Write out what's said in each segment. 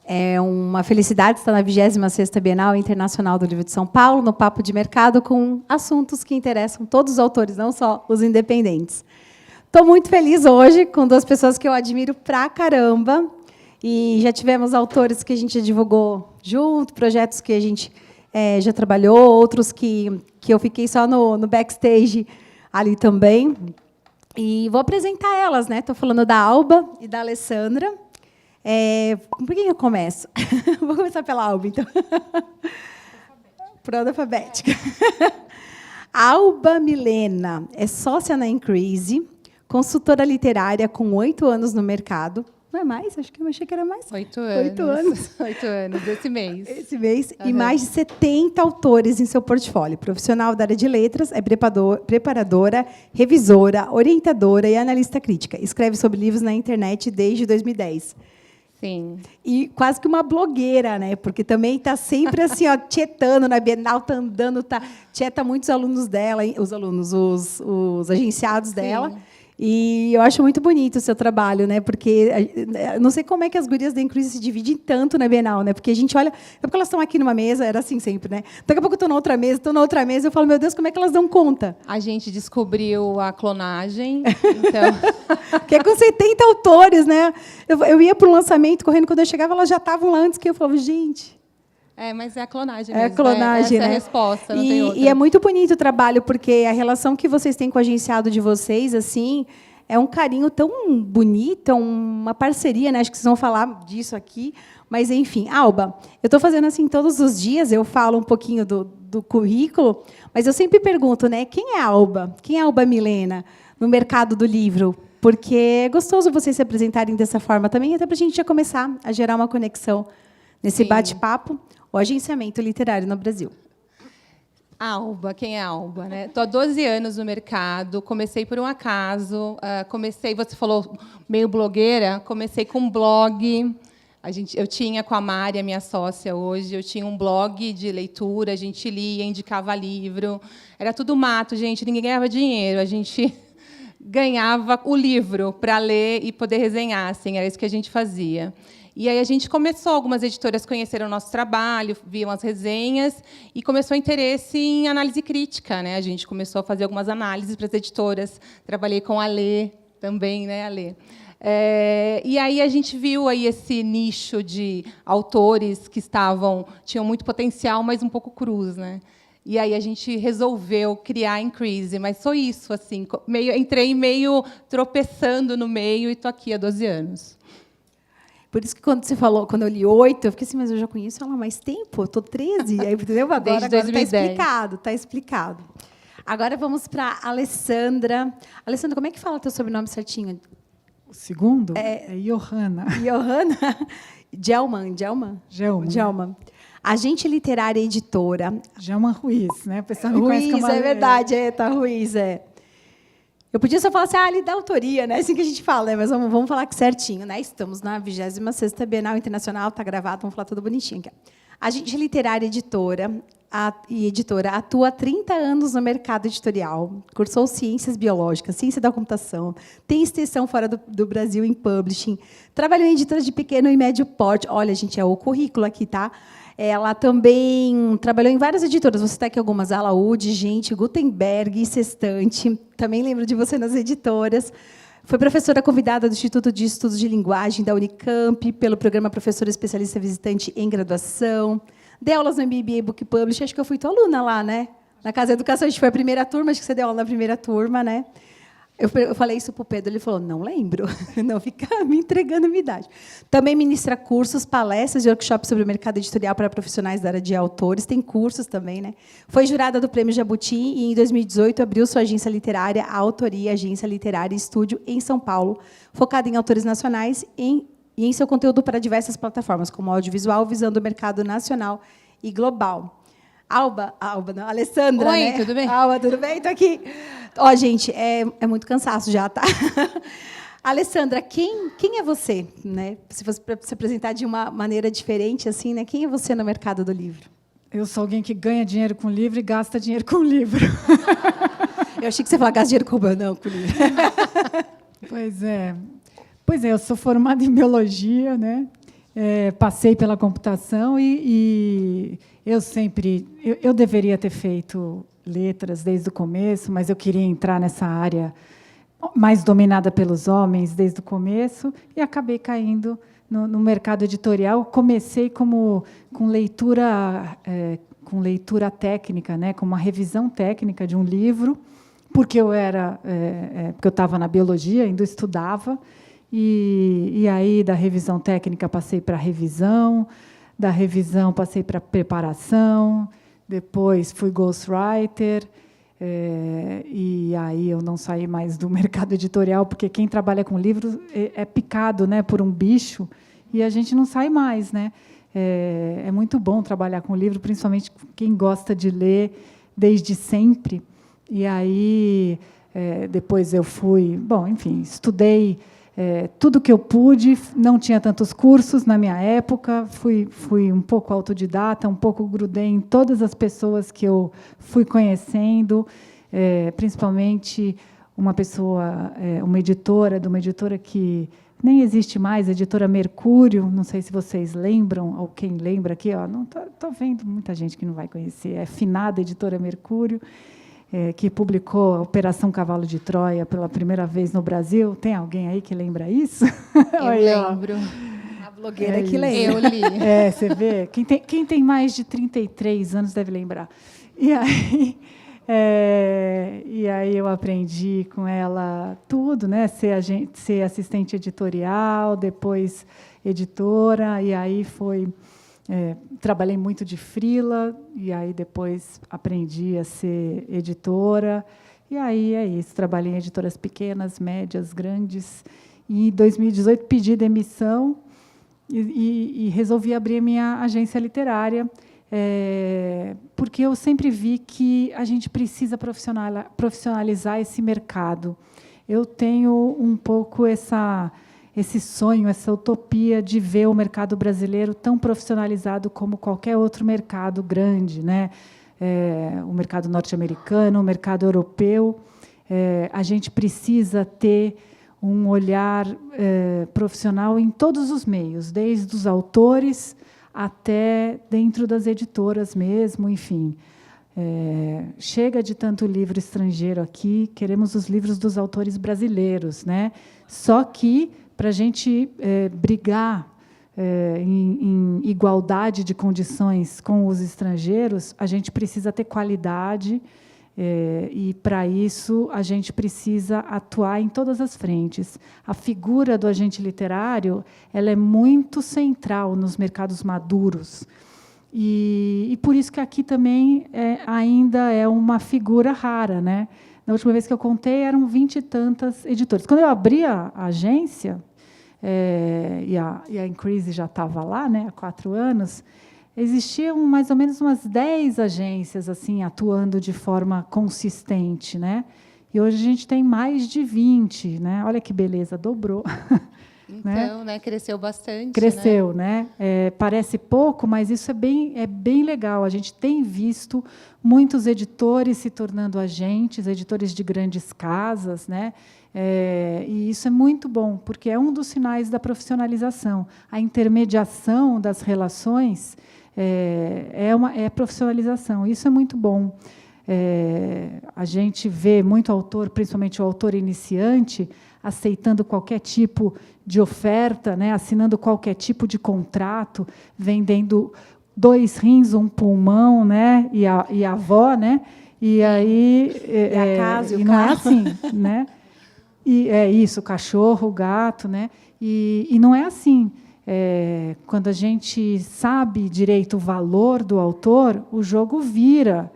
É uma felicidade estar na 26ª Bienal Internacional do Livro de São Paulo, no Papo de Mercado, com assuntos que interessam todos os autores, não só os independentes. Estou muito feliz hoje com duas pessoas que eu admiro pra caramba. E já tivemos autores que a gente divulgou junto, projetos que a gente já trabalhou, outros que eu fiquei só no backstage ali também. E vou apresentar elas, né? Estou falando da Alba e da Alessandra. Por quem eu começo? Vou começar pela Alba, então. Por ordem alfabética. Alba Milena é sócia na Increase, consultora literária com 8 anos no mercado. Não é mais? Acho que eu achei que era mais. 8 anos. 8 anos. 8 anos, esse mês. Esse mês. Uhum. E mais de 70 autores em seu portfólio. Profissional da área de letras, é preparadora, revisora, orientadora e analista crítica. Escreve sobre livros na internet desde 2010. Sim. E quase que uma blogueira, né? Porque também está sempre assim, ó, tietando na Bienal, está andando, tieta muitos alunos dela, os agenciados dela. Sim. E eu acho muito bonito o seu trabalho, né? Porque eu não sei como é que as gurias da Increase se dividem tanto na Bienal, né? Porque a gente olha, é porque elas estão aqui numa mesa, era assim sempre, né? Daqui a pouco eu estou na outra mesa, eu falo, meu Deus, como é que elas dão conta? A gente descobriu a clonagem, então... Que é com 70 autores, né? Eu ia para o lançamento correndo, quando eu chegava, elas já estavam lá antes que eu falava, gente... mas é a clonagem mesmo. É a essa clonagem, né? É a resposta, não tem outra. E é muito bonito o trabalho, porque a relação que vocês têm com o agenciado de vocês, assim, é um carinho tão bonito, uma parceria, né? Acho que vocês vão falar disso aqui. Mas, enfim, Alba, eu estou fazendo assim todos os dias, eu falo um pouquinho do currículo, mas eu sempre pergunto, né? Quem é a Alba? Quem é a Alba Milena no mercado do livro? Porque é gostoso vocês se apresentarem dessa forma também, até para a gente já começar a gerar uma conexão nesse bate-papo. O agenciamento literário no Brasil. Alba, quem é Alba, né? Estou há 12 anos no mercado, comecei por um acaso, você falou meio blogueira, comecei com um blog. Eu tinha com a Mari, a minha sócia hoje, eu tinha um blog de leitura, a gente lia, indicava livro. Era tudo mato, gente, ninguém ganhava dinheiro, a gente ganhava o livro para ler e poder resenhar, assim, era isso que a gente fazia. E aí a gente começou, algumas editoras conheceram o nosso trabalho, viam as resenhas, e começou o interesse em análise crítica, né? A gente começou a fazer algumas análises para as editoras. Trabalhei com a Lê também, né, a Lê? E aí a gente viu aí esse nicho de autores que tinham muito potencial, mas um pouco crus, né? E aí a gente resolveu criar a Increase, mas só isso, assim, entrei meio tropeçando no meio e estou aqui há 12 anos. Por isso que quando você falou, quando eu li 8, eu fiquei assim, mas eu já conheço ela há mais tempo, eu estou 13, aí, entendeu? Agora está explicado. Agora vamos para a Alessandra. Alessandra, como é que fala teu sobrenome certinho? O segundo é Johanna. Johanna? Gelman. Agente literária e editora. Gelman Ruiz, né? O pessoal me Ruiz, como é verdade, Ruiz, Eu podia só falar assim, ali da autoria, né? Assim que a gente fala, né? Mas vamos falar aqui certinho, né? Estamos na 26ª Bienal Internacional, está gravado, vamos falar tudo bonitinho aqui. Agente literária e editora, atua há 30 anos no mercado editorial, cursou Ciências Biológicas, Ciência da Computação, tem extensão fora do Brasil em Publishing, trabalhou em editoras de pequeno e médio porte. Olha, gente, é o currículo aqui, tá? Ela também trabalhou em várias editoras. Vou citar aqui algumas: Alaúde, Gente, Gutenberg, Sextante. Também lembro de você nas editoras. Foi professora convidada do Instituto de Estudos de Linguagem da Unicamp, pelo programa Professora Especialista Visitante em Graduação. Deu aulas no MBA Book Publishing. Acho que eu fui tua aluna lá, né? Na Casa da Educação, a gente foi a primeira turma. Acho que você deu aula na primeira turma, né? Eu falei isso para o Pedro, ele falou, não lembro, não fica me entregando a minha idade. Também ministra cursos, palestras e workshops sobre o mercado editorial para profissionais da área de autores, tem cursos também, né? Foi jurada do Prêmio Jabuti e, em 2018, abriu sua agência literária, a Autoria, Agência Literária e Estúdio, em São Paulo, focada em autores nacionais e em seu conteúdo para diversas plataformas, como audiovisual, visando o mercado nacional e global. Alessandra, Oi, né? Tudo bem? Alba, tudo bem? Estou aqui. Ó, gente, é muito cansaço já, tá? Alessandra, quem é você, né? Se fosse para se apresentar de uma maneira diferente, assim, né? Quem é você no mercado do livro? Eu sou alguém que ganha dinheiro com livro e gasta dinheiro com livro. Eu achei que você ia falar gasta dinheiro com livro. Pois é, eu sou formada em biologia, né? Passei pela computação e eu deveria ter feito letras desde o começo, mas eu queria entrar nessa área mais dominada pelos homens desde o começo e acabei caindo no mercado editorial. Comecei com leitura técnica, né, com uma revisão técnica de um livro, porque eu estava na biologia, ainda estudava, e aí da revisão técnica passei para a revisão, da revisão passei para a preparação, depois fui ghostwriter, e aí eu não saí mais do mercado editorial, porque quem trabalha com livros é picado, né, por um bicho, e a gente não sai mais, né? É muito bom trabalhar com livro, principalmente quem gosta de ler desde sempre. E aí, depois eu fui... Bom, enfim, estudei tudo que eu pude, não tinha tantos cursos na minha época, fui um pouco autodidata, um pouco grudei em todas as pessoas que eu fui conhecendo, principalmente uma editora, de uma editora que nem existe mais, a editora Mercúrio, não sei se vocês lembram, ou quem lembra aqui, não estou vendo muita gente que não vai conhecer, é a finada editora Mercúrio, que publicou a Operação Cavalo de Troia pela primeira vez no Brasil. Tem alguém aí que lembra isso? Eu lembro. A blogueira que lembra. Eu li. Você vê? Quem tem mais de 33 anos deve lembrar. E aí eu aprendi com ela tudo, né? Ser assistente editorial, depois editora, e aí trabalhei muito de freela, e aí depois aprendi a ser editora, e aí é isso, trabalhei em editoras pequenas, médias, grandes, e em 2018 pedi demissão e resolvi abrir a minha agência literária, porque eu sempre vi que a gente precisa profissionalizar esse mercado. Eu tenho um pouco esse sonho, essa utopia de ver o mercado brasileiro tão profissionalizado como qualquer outro mercado grande, né? O mercado norte-americano, o mercado europeu. A gente precisa ter um olhar profissional em todos os meios, desde os autores até dentro das editoras mesmo, enfim. Chega de tanto livro estrangeiro aqui, queremos os livros dos autores brasileiros, né? Só que, para a gente brigar em igualdade de condições com os estrangeiros, a gente precisa ter qualidade, e, para isso, a gente precisa atuar em todas as frentes. A figura do agente literário ela é muito central nos mercados maduros. E por isso que aqui também ainda é uma figura rara, né? Na última vez que eu contei, eram 20 e tantas editoras. Quando eu abri a agência, e a Increase já estava lá, né, há 4 anos, existiam mais ou menos umas 10 agências assim, atuando de forma consistente, né? E hoje a gente tem mais de 20. Né? Olha que beleza, dobrou. Então, né, cresceu bastante. Cresceu, né? Parece pouco, mas isso é bem legal. A gente tem visto muitos editores se tornando agentes, editores de grandes casas, né? E isso é muito bom, porque é um dos sinais da profissionalização. A intermediação das relações é profissionalização. Isso é muito bom. A gente vê muito autor, principalmente o autor iniciante, aceitando qualquer tipo de oferta, né, assinando qualquer tipo de contrato, vendendo 2 rins, um pulmão, né, e a avó, né, e aí a casa e o não carro. é assim, né? E é isso, o cachorro, o gato, né? E não é assim. Quando a gente sabe direito o valor do autor, o jogo vira,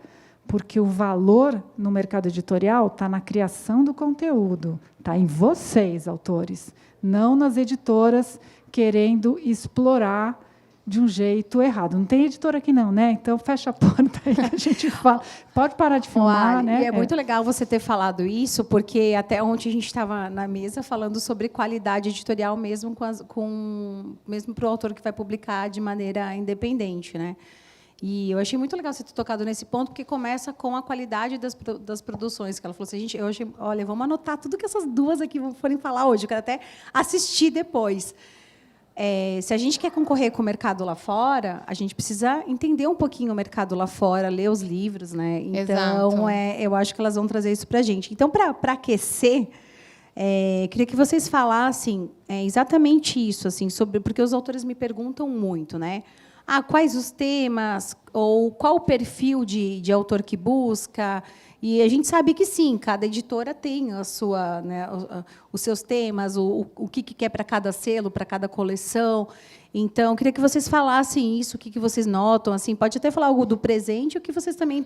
porque o valor no mercado editorial está na criação do conteúdo, está em vocês, autores, não nas editoras querendo explorar de um jeito errado. Não tem editora aqui não, né? Então fecha a porta aí que a gente fala. Pode parar de fumar, né? E é muito legal você ter falado isso, porque até ontem a gente estava na mesa falando sobre qualidade editorial mesmo mesmo para o autor que vai publicar de maneira independente, né? E eu achei muito legal você ter tocado nesse ponto, porque começa com a qualidade das produções. Que ela falou assim, olha, vamos anotar tudo que essas duas aqui forem falar hoje. Eu quero até assistir depois. se a gente quer concorrer com o mercado lá fora, a gente precisa entender um pouquinho o mercado lá fora, ler os livros, né? Então, eu acho que elas vão trazer isso para a gente. Então, para aquecer, queria que vocês falassem exatamente isso, assim, porque os autores me perguntam muito, né? Quais os temas, ou qual o perfil de autor que busca. E a gente sabe que, sim, cada editora tem a sua, né, os seus temas, o que quer para cada selo, para cada coleção. Então, queria que vocês falassem isso, o que vocês notam. Assim, pode até falar algo do presente, o que vocês também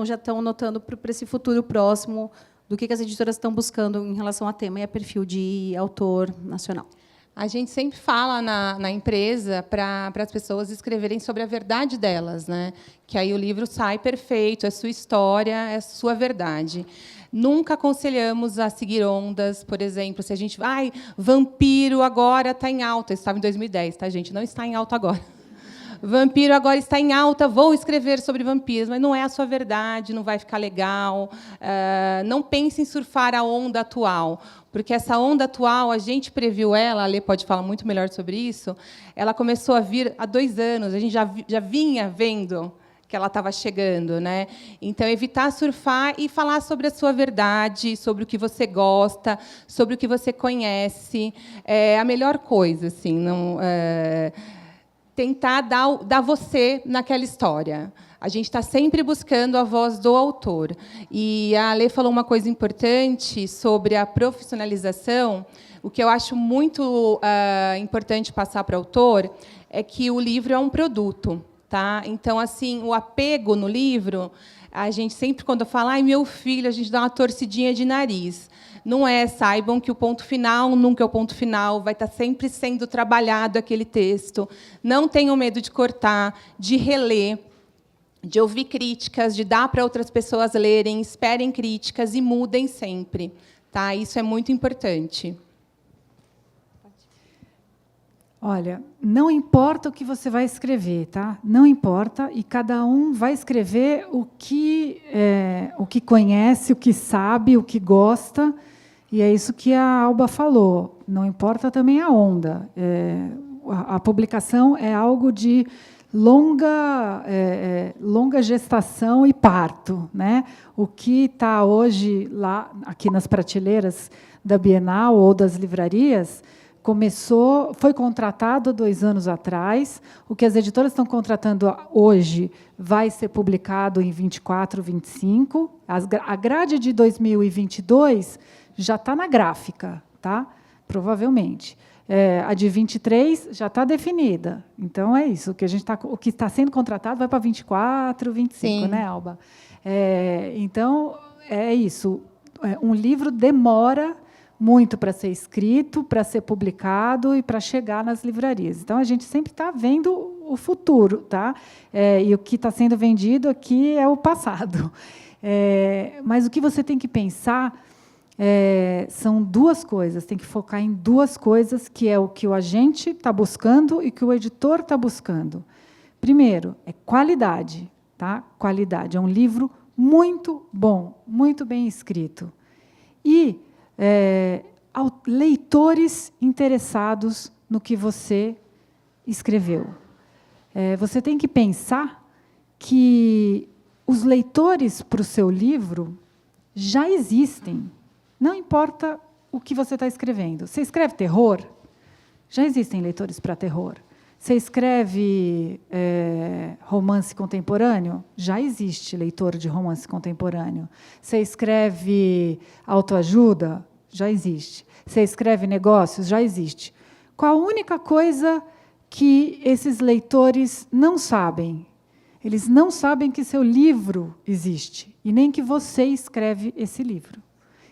já estão notando para esse futuro próximo, do que as editoras estão buscando em relação a tema e a perfil de autor nacional. A gente sempre fala na empresa para as pessoas escreverem sobre a verdade delas, né? Que aí o livro sai perfeito, é sua história, é sua verdade. Nunca aconselhamos a seguir ondas, por exemplo, se a gente... vampiro agora está em alta. Isso estava em 2010, tá, gente? Não está em alta agora. Vampiro agora está em alta, vou escrever sobre vampiros, mas não é a sua verdade, não vai ficar legal. Não pense em surfar a onda atual, porque essa onda atual, a gente previu ela, a Lê pode falar muito melhor sobre isso, ela começou a vir há 2 anos, a gente já vinha vendo que ela estava chegando, né? Então, evitar surfar e falar sobre a sua verdade, sobre o que você gosta, sobre o que você conhece. É a melhor coisa, assim, não... tentar dar você naquela história. A gente está sempre buscando a voz do autor. E a Lê falou uma coisa importante sobre a profissionalização. O que eu acho muito importante passar para o autor é que o livro é um produto. Tá? Então, assim, o apego no livro, a gente sempre, quando fala, meu filho, a gente dá uma torcidinha de nariz. Não saibam que o ponto final nunca é o ponto final, vai estar sempre sendo trabalhado aquele texto. Não tenham medo de cortar, de reler, de ouvir críticas, de dar para outras pessoas lerem, esperem críticas e mudem sempre. Tá? Isso é muito importante. Olha, não importa o que você vai escrever, tá? Não importa, e cada um vai escrever o que conhece, o que sabe, o que gosta. E é isso que a Alba falou. Não importa também a onda. A publicação é algo de longa gestação e parto, né? O que está hoje lá, aqui nas prateleiras da Bienal ou das livrarias, foi contratado há 2 anos atrás. O que as editoras estão contratando hoje vai ser publicado em 24, 25. A grade de 2022 já está na gráfica, tá? Provavelmente. A de 23 já está definida. Então, é isso. O que está sendo contratado vai para 24, 25, sim, né, Alba? Então, é isso. Um livro demora muito para ser escrito, para ser publicado e para chegar nas livrarias. Então, a gente sempre está vendo o futuro, tá? E o que está sendo vendido aqui é o passado. Mas o que você tem que pensar são 2 coisas, tem que focar em 2 coisas, que é o que o agente está buscando e que o editor está buscando. Primeiro, é qualidade. Tá? Qualidade. É um livro muito bom, muito bem escrito. E leitores interessados no que você escreveu. Você tem que pensar que os leitores para o seu livro já existem. Não importa o que você está escrevendo. Você escreve terror? Já existem leitores para terror. Você escreve romance contemporâneo? Já existe leitor de romance contemporâneo. Você escreve autoajuda? Já existe. Você escreve negócios? Já existe. Qual a única coisa que esses leitores não sabem? Eles não sabem que seu livro existe, e nem que você escreve esse livro.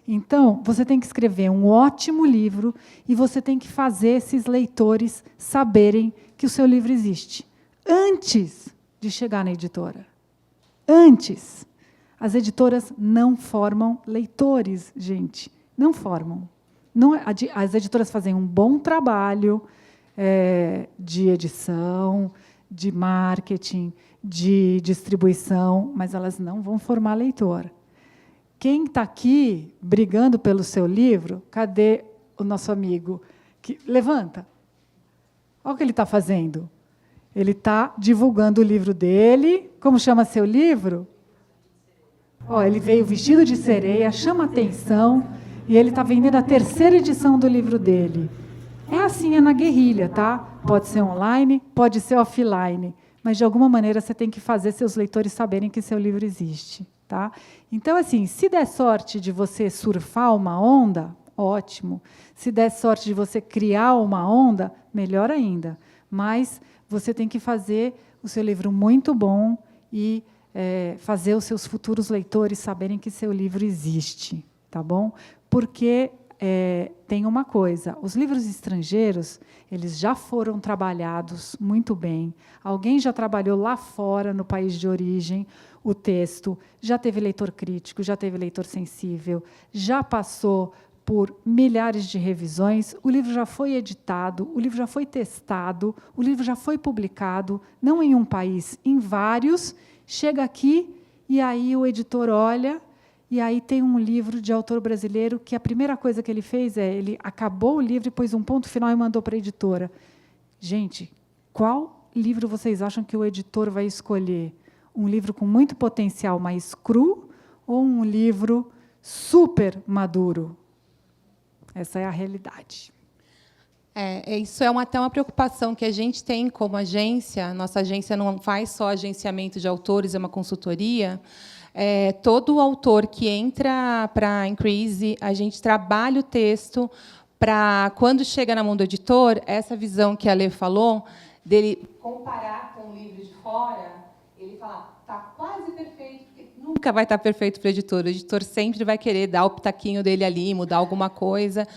Então, você tem que escrever um ótimo livro e você tem que fazer esses leitores saberem que o seu livro existe, antes de chegar na editora. Antes. As editoras não formam leitores, gente. Não formam. As editoras fazem um bom trabalho de edição, de marketing, de distribuição, mas elas não vão formar leitor. Quem está aqui brigando pelo seu livro, cadê o nosso amigo? Levanta. Olha o que ele está fazendo. Ele está divulgando o livro dele. Como chama seu livro? Ó, ele veio vestido de sereia, chama atenção, e ele está vendendo a 3ª edição do livro dele. É assim, é na guerrilha, tá? Pode ser online, pode ser offline, mas de alguma maneira você tem que fazer seus leitores saberem que seu livro existe, tá? Então, assim, se der sorte de você surfar uma onda, ótimo. Se der sorte de você criar uma onda, melhor ainda. Mas você tem que fazer o seu livro muito bom e fazer os seus futuros leitores saberem que seu livro existe, tá bom? Porque tem uma coisa, os livros estrangeiros, eles já foram trabalhados muito bem. Alguém já trabalhou lá fora, no país de origem, o texto, já teve leitor crítico, já teve leitor sensível, já passou por milhares de revisões, o livro já foi editado, o livro já foi testado, o livro já foi publicado, não em um país, em vários. Chega aqui e aí o editor olha e aí tem um livro de autor brasileiro que a primeira coisa que ele fez ele acabou o livro e pôs um ponto final e mandou para a editora. Gente, qual livro vocês acham que o editor vai escolher? Um livro com muito potencial, mais cru, ou um livro super maduro? Essa é a realidade. Isso é até uma preocupação que a gente tem como agência. Nossa agência não faz só agenciamento de autores, é uma consultoria. Todo autor que entra para a Increase, a gente trabalha o texto para, quando chega na mão do editor, essa visão que a Lê falou, dele comparar com o livro de fora, ele fala, está quase perfeito, porque nunca vai estar perfeito para o editor. O editor sempre vai querer dar o pitaquinho dele ali, mudar alguma coisa,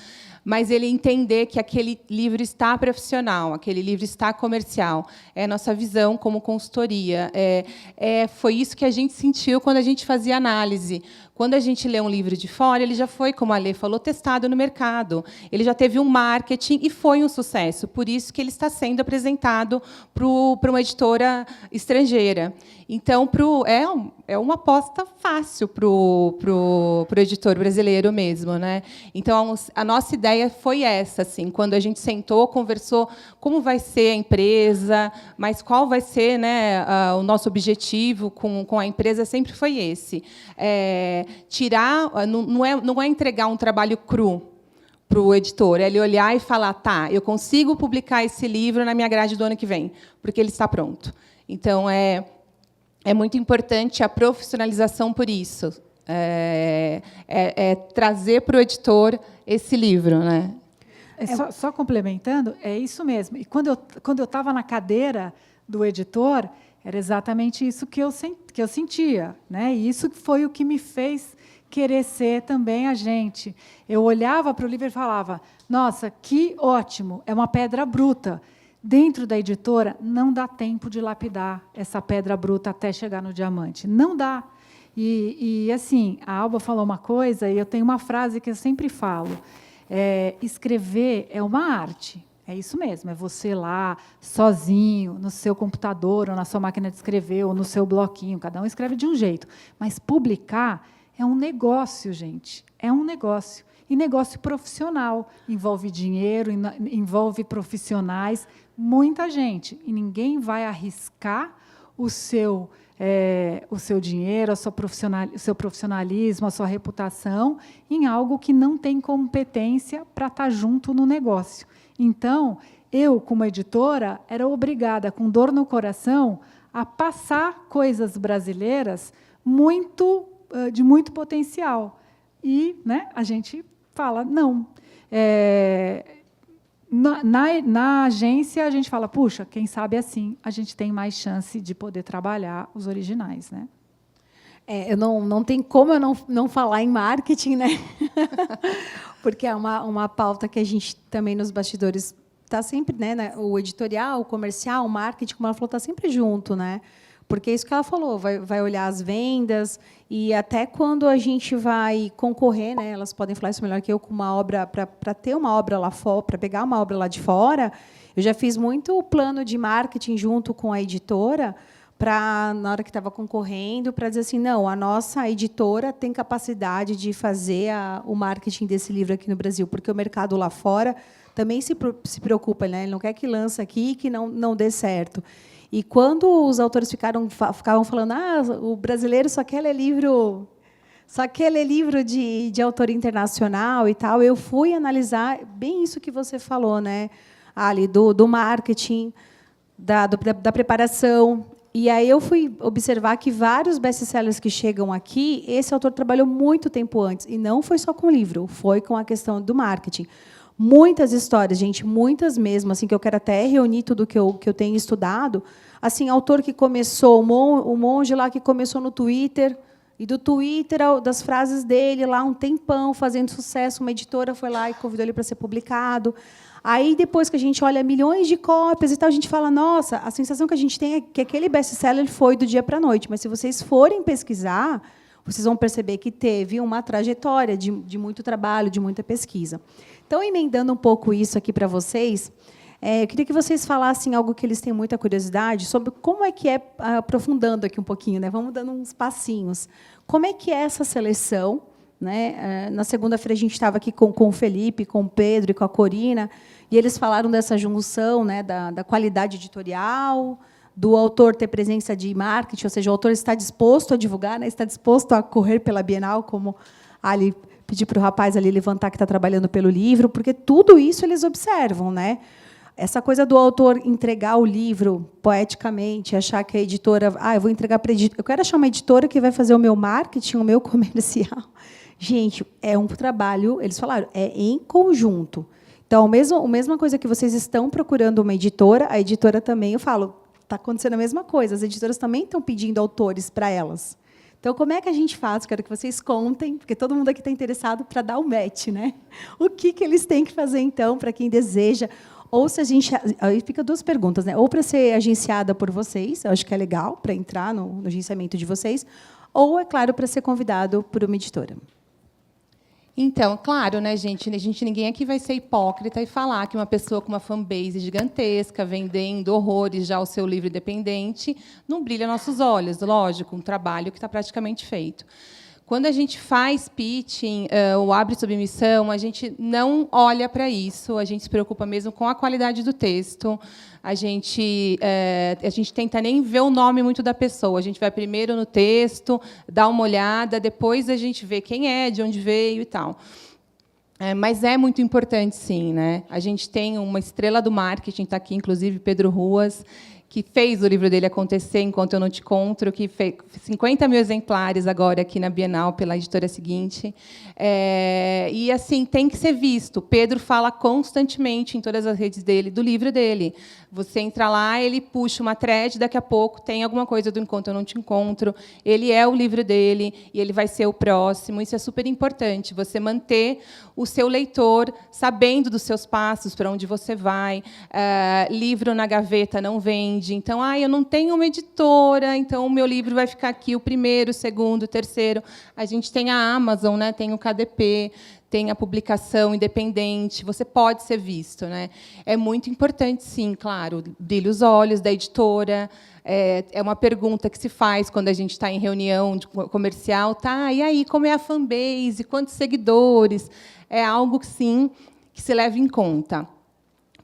mas ele entender que aquele livro está profissional, aquele livro está comercial. É a nossa visão como consultoria. Foi isso que a gente sentiu quando a gente fazia análise. Quando a gente lê um livro de fora, ele já foi, como a Lê falou, testado no mercado. Ele já teve um marketing e foi um sucesso. Por isso que ele está sendo apresentado para uma editora estrangeira. Então, é uma aposta fácil para o editor brasileiro mesmo, né? Então, a nossa ideia foi essa, assim, quando a gente sentou, conversou como vai ser a empresa, mas qual vai ser, né, o nosso objetivo com a empresa, sempre foi esse. Não é entregar um trabalho cru para o editor, é ele olhar e falar, tá, eu consigo publicar esse livro na minha grade do ano que vem, porque ele está pronto. Então, é muito importante a profissionalização por isso. Trazer para o editor esse livro, né? Só complementando, é isso mesmo. E quando eu estava na cadeira do editor, era exatamente isso que eu sentia, né? E isso foi o que me fez querer ser também agente. Eu olhava para o livro e falava, nossa, que ótimo, é uma pedra bruta. Dentro da editora, não dá tempo de lapidar essa pedra bruta até chegar no diamante. Não dá. E assim, a Alba falou uma coisa, e eu tenho uma frase que eu sempre falo. Escrever é uma arte. É isso mesmo, é você lá, sozinho, no seu computador, ou na sua máquina de escrever, ou no seu bloquinho. Cada um escreve de um jeito. Mas publicar é um negócio, gente. É um negócio. E negócio profissional. Envolve dinheiro, envolve profissionais, muita gente. E ninguém vai arriscar o seu dinheiro, o seu profissionalismo, a sua reputação, em algo que não tem competência para estar junto no negócio. Então, eu, como editora, era obrigada, com dor no coração, a passar coisas brasileiras de muito potencial. E, né, a gente fala, não. Na agência, a gente fala, puxa, quem sabe assim a gente tem mais chance de poder trabalhar os originais, né? Não tem como eu não falar em marketing, né? Porque é uma pauta que a gente também nos bastidores está sempre, né? O editorial, o comercial, o marketing, como ela falou, está sempre junto, né? Porque é isso que ela falou, vai olhar as vendas e até quando a gente vai concorrer, né? Elas podem falar isso melhor que eu, com uma obra para ter uma obra lá fora, para pegar uma obra lá de fora. Eu já fiz muito plano de marketing junto com a editora, na hora que estava concorrendo, para dizer assim, não, a nossa editora tem capacidade de fazer o marketing desse livro aqui no Brasil, porque o mercado lá fora também se preocupa, né? Ele não quer que lance aqui e que não dê certo. E quando os autores ficavam falando, o brasileiro só quer ler livro de autor internacional e tal, eu fui analisar bem isso que você falou, né, Ali, do marketing, da preparação. E aí eu fui observar que vários best-sellers que chegam aqui, esse autor trabalhou muito tempo antes. E não foi só com o livro, foi com a questão do marketing. Muitas histórias, gente, muitas mesmo, assim, que eu quero até reunir tudo que eu tenho estudado. Assim, autor que começou, o monge lá que começou no Twitter, e do Twitter, das frases dele, lá um tempão, fazendo sucesso, uma editora foi lá e convidou ele para ser publicado. Aí, depois que a gente olha milhões de cópias e tal, a gente fala, nossa, a sensação que a gente tem é que aquele best-seller foi do dia para a noite. Mas, se vocês forem pesquisar, vocês vão perceber que teve uma trajetória de muito trabalho, de muita pesquisa. Então, emendando um pouco isso aqui para vocês, eu queria que vocês falassem algo que eles têm muita curiosidade sobre como é que é, aprofundando aqui um pouquinho, né? Vamos dando uns passinhos. Como é que é essa seleção? Né? Na segunda-feira, a gente estava aqui com o Felipe, com o Pedro e com a Corina, e eles falaram dessa junção, né, da qualidade editorial, do autor ter presença de marketing, ou seja, o autor está disposto a divulgar, né, está disposto a correr pela Bienal, como ali pedir para o rapaz ali levantar que está trabalhando pelo livro, porque tudo isso eles observam, né? Essa coisa do autor entregar o livro poeticamente, achar que a editora, eu vou entregar para a editora, eu quero achar uma editora que vai fazer o meu marketing, o meu comercial. Gente, é um trabalho, eles falaram, é em conjunto. Então, a mesma coisa que vocês estão procurando uma editora, a editora também, eu falo, está acontecendo a mesma coisa, as editoras também estão pedindo autores para elas. Então, como é que a gente faz? Quero que vocês contem, porque todo mundo aqui está interessado para dar o match, né? O que eles têm que fazer, então, para quem deseja. Ou se a gente... Aí fica duas perguntas, né? Ou para ser agenciada por vocês, eu acho que é legal, para entrar no agenciamento de vocês, ou, é claro, para ser convidado por uma editora. Então, claro, né, gente? Ninguém aqui vai ser hipócrita e falar que uma pessoa com uma fanbase gigantesca, vendendo horrores já o seu livro independente, não brilha nossos olhos. Lógico, um trabalho que está praticamente feito. Quando a gente faz pitching ou abre submissão, a gente não olha para isso, a gente se preocupa mesmo com a qualidade do texto, a gente tenta nem ver o nome muito da pessoa, a gente vai primeiro no texto, dá uma olhada, depois a gente vê quem é, de onde veio e tal. Mas é muito importante, sim, né? A gente tem uma estrela do marketing, está aqui, inclusive, Pedro Ruas, que fez o livro dele acontecer, Enquanto Eu Não Te Encontro, que fez 50 mil exemplares agora aqui na Bienal, pela editora seguinte. E, assim, tem que ser visto. Pedro fala constantemente, em todas as redes dele, do livro dele. Você entra lá, ele puxa uma thread, daqui a pouco tem alguma coisa do Enquanto Eu Não Te Encontro. Ele é o livro dele e ele vai ser o próximo. Isso é super importante, você manter o seu leitor sabendo dos seus passos, para onde você vai. Livro na gaveta não vende. Então, eu não tenho uma editora, então o meu livro vai ficar aqui o primeiro, o segundo, o terceiro. A gente tem a Amazon, né? Tem o KDP, tem a publicação independente, você pode ser visto, né? É muito importante, sim, claro, brilha os olhos da editora. É uma pergunta que se faz quando a gente está em reunião comercial. Tá, e aí, como é a fanbase? Quantos seguidores? É algo, sim, que se leva em conta.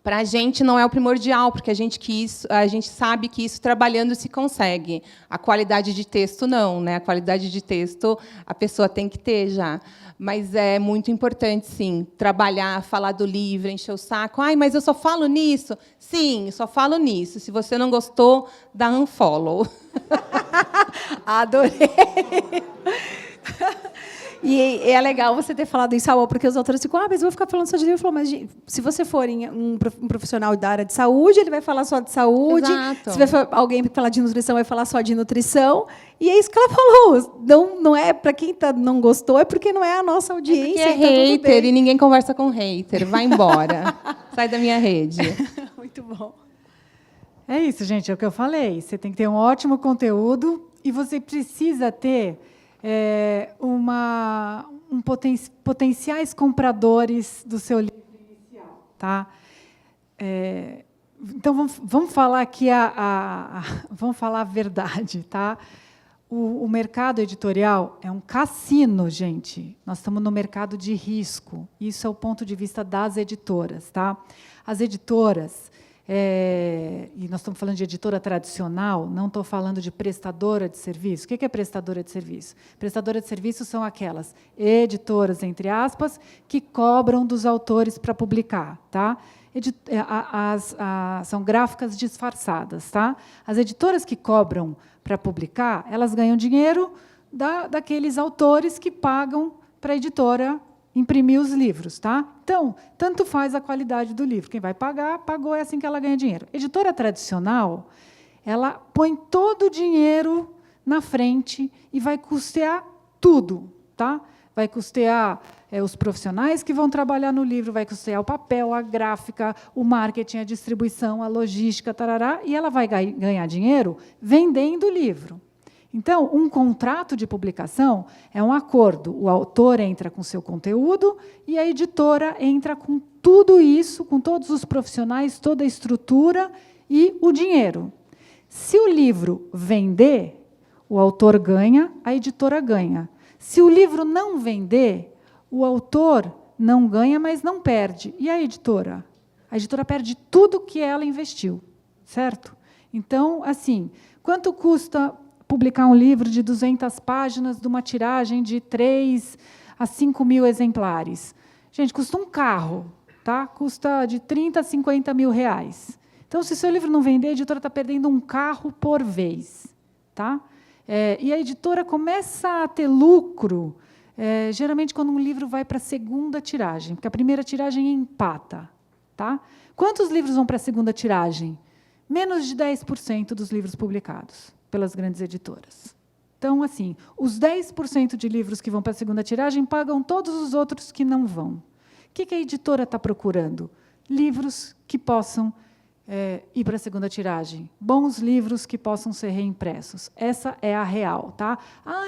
Para a gente não é o primordial, porque a gente sabe que isso trabalhando se consegue. A qualidade de texto não, né? A qualidade de texto a pessoa tem que ter já. Mas é muito importante, sim, trabalhar, falar do livro, encher o saco. Mas eu só falo nisso? Sim, só falo nisso. Se você não gostou, dá unfollow. Adorei! E é legal você ter falado isso, porque os autores ficam, mas eu vou ficar falando só de livro. Eu falo, mas se você for um profissional da área de saúde, ele vai falar só de saúde. Exato. Se vai alguém falar de nutrição, vai falar só de nutrição. E é isso que ela falou. Não é para quem não gostou, é porque não é a nossa audiência. É hater e ninguém conversa com hater. Vai embora. Sai da minha rede. Muito bom. É isso, gente, é o que eu falei. Você tem que ter um ótimo conteúdo e você precisa ter potenciais compradores do seu livro inicial, tá? Então vamos falar aqui vamos falar a verdade, tá? o mercado editorial é um cassino, gente. Nós estamos no mercado de risco. Isso é o ponto de vista das editoras. Tá? As editoras, e nós estamos falando de editora tradicional, não estou falando de prestadora de serviço. O que é prestadora de serviço? Prestadora de serviço são aquelas editoras, entre aspas, que cobram dos autores para publicar. Tá? São gráficas disfarçadas. Tá? As editoras que cobram para publicar, elas ganham dinheiro daqueles autores que pagam para a editora imprimir os livros. Tá? Então, tanto faz a qualidade do livro. Quem vai pagar, pagou, é assim que ela ganha dinheiro. Editora tradicional, ela põe todo o dinheiro na frente e vai custear tudo. Tá? Vai custear os profissionais que vão trabalhar no livro, vai custear o papel, a gráfica, o marketing, a distribuição, a logística, tarará, e ela vai ganhar dinheiro vendendo o livro. Então, um contrato de publicação é um acordo. O autor entra com seu conteúdo e a editora entra com tudo isso, com todos os profissionais, toda a estrutura e o dinheiro. Se o livro vender, o autor ganha, a editora ganha. Se o livro não vender, o autor não ganha, mas não perde. E a editora? A editora perde tudo que ela investiu, certo? Então, assim, quanto custa publicar um livro de 200 páginas de uma tiragem de 3 a 5 mil exemplares? Gente, custa um carro, tá? Custa de 30 a 50 mil reais. Então, se seu livro não vender, a editora está perdendo um carro por vez. Tá? E a editora começa a ter lucro, geralmente, quando um livro vai para a segunda tiragem, porque a primeira tiragem empata. Tá? Quantos livros vão para a segunda tiragem? Menos de 10% dos livros publicados pelas grandes editoras. Então, assim, os 10% de livros que vão para a segunda tiragem pagam todos os outros que não vão. O que a editora está procurando? Livros que possam ir para a segunda tiragem. Bons livros que possam ser reimpressos. Essa é a real. Tá?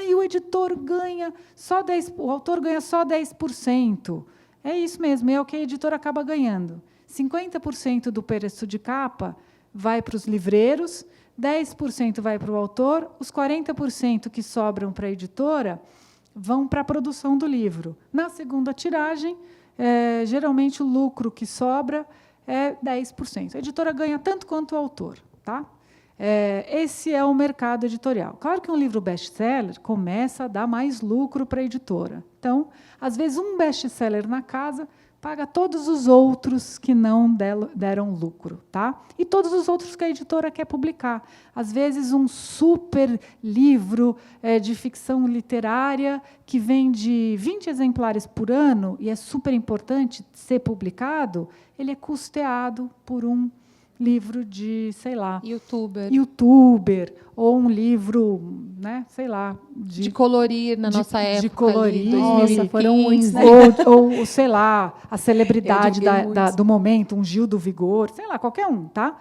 E o editor ganha só 10%, o autor ganha só 10%. É isso mesmo, é o que a editora acaba ganhando. 50% do preço de capa vai para os livreiros, 10% vai para o autor, os 40% que sobram para a editora vão para a produção do livro. Na segunda tiragem, geralmente o lucro que sobra é 10%. A editora ganha tanto quanto o autor. Tá? Esse é o mercado editorial. Claro que um livro best-seller começa a dar mais lucro para a editora. Então, às vezes, um best-seller na casa paga todos os outros que não deram lucro. Tá? E todos os outros que a editora quer publicar. Às vezes, um super livro de ficção literária que vende 20 exemplares por ano e é super importante ser publicado, ele é custeado por um livro de, sei lá, youtuber ou um livro, né, sei lá, de colorir na nossa época, de colorir, 2015, foram muitos, né? ou sei lá, a celebridade do momento, um Gil do Vigor, sei lá, qualquer um, tá?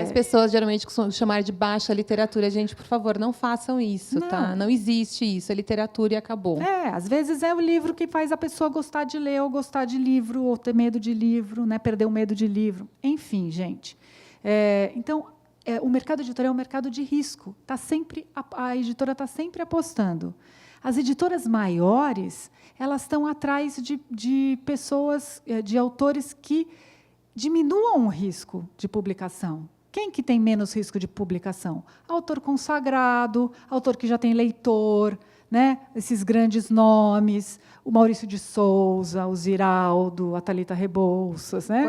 As pessoas geralmente costumam chamar de baixa literatura. Gente, por favor, não façam isso, não. Tá? Não existe isso. É literatura e acabou. Às vezes é o livro que faz a pessoa gostar de ler, ou gostar de livro, ou ter medo de livro, né? Perder o medo de livro. Enfim, gente. Então, o mercado editorial é um mercado de risco. A editora está sempre apostando. As editoras maiores, elas estão atrás de pessoas, de autores que diminuam o risco de publicação. Quem que tem menos risco de publicação? Autor consagrado, autor que já tem leitor, né? Esses grandes nomes, o Maurício de Souza, o Ziraldo, a Thalita Rebouças, né?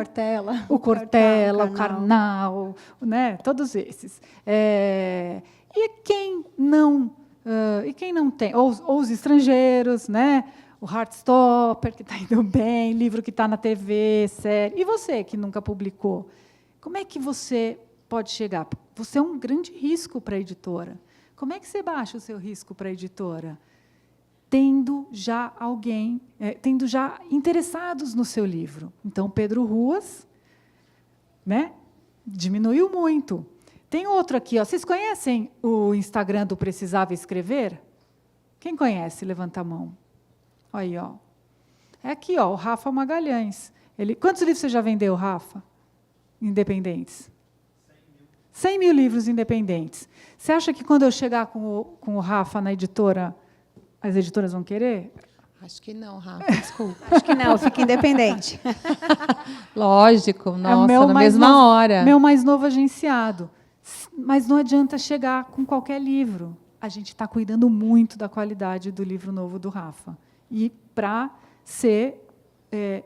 O Cortella, o Karnal, né? Todos esses. E quem não tem? Ou os estrangeiros, né? O Heartstopper, que está indo bem, livro que está na TV, série. E você, que nunca publicou? Como é que você pode chegar? Você é um grande risco para a editora. Como é que você baixa o seu risco para a editora? Tendo já interessados no seu livro. Então, Pedro Ruas, né, diminuiu muito. Tem outro aqui. Vocês conhecem o Instagram do Precisava Escrever? Quem conhece? Levanta a mão. Aí, ó. É aqui, ó, o Rafa Magalhães. Quantos livros você já vendeu, Rafa? Independentes? 100 mil livros independentes. Você acha que quando eu chegar com o Rafa na editora, as editoras vão querer? Acho que não, Rafa, desculpa. Acho que não, fica independente. Lógico, nossa, É o na mesma hora. Meu mais novo agenciado. Mas não adianta chegar com qualquer livro. A gente está cuidando muito da qualidade do livro novo do Rafa. E para ser